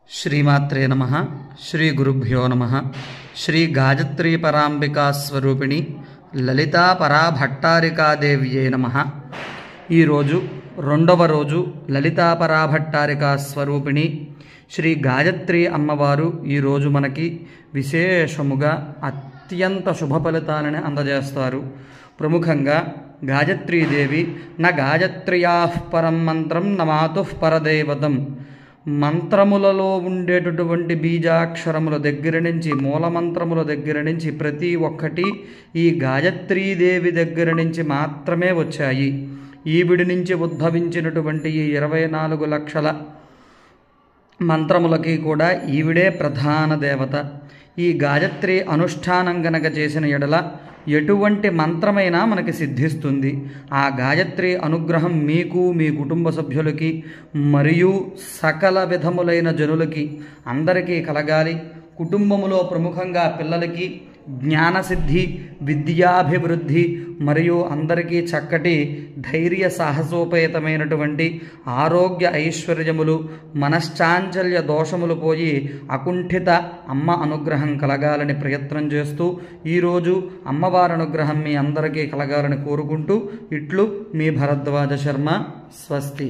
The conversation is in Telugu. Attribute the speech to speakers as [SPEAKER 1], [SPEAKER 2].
[SPEAKER 1] श्रीमात्रे नमः। श्री गुरुभ्यो नमः। श्री गायत्री परांबिका स्वरूपिणी ललिता परा भट्टारिकादेव्ये नमः। ఈ రోజు రెండవ రోజు లలితా పరాభట్టారికా స్వరూపిణి శ్రీ గాయత్రి అమ్మవారు ఈ రోజు మనకి విశేషముగా అత్యంత శుభ ఫలితాలను అందజేస్తారు. ప్రముఖంగా గాయత్రీదేవి న గాయత్ర్యాః పరం మంత్రం నమాతుః పరదేవతం, మంత్రములలో ఉండేటటువంటి బీజాక్షరముల దగ్గర నుంచి మూలమంత్రముల దగ్గర నుంచి ప్రతి ఒక్కటి ఈ గాయత్రీదేవి దగ్గర నుంచి మాత్రమే వచ్చాయి. ఈవిడి నుంచి ఉద్భవించినటువంటి ఈ 24 లక్షల మంత్రములకి కూడా ఈవిడే ప్రధాన దేవత. ఈ గాయత్రి అనుష్ఠానం గనక చేసిన ఎడల ఎటువంటి మంత్రమైనా మనకి సిద్ధిస్తుంది. ఆ గాయత్రి అనుగ్రహం మీకు, మీ కుటుంబ సభ్యులకి మరియు సకల విధములైన జనులకి అందరికీ కలగాలి. కుటుంబములో ప్రముఖంగా పిల్లలకి జ్ఞానసిద్ధి, విద్యాభివృద్ధి మరియు అందరికీ చక్కటి ధైర్య సాహసోపేతమైనటువంటి ఆరోగ్య ఐశ్వర్యములు, మనశ్చాంచల్య దోషములు పోయి అకుంఠిత అమ్మ అనుగ్రహం కలగాలని ప్రయత్నం చేస్తూ ఈరోజు అమ్మవారి అనుగ్రహం మీ అందరికీ కలగాలని కోరుకుంటూ ఇట్లు మీ భరద్వాజ శర్మ. స్వస్తి.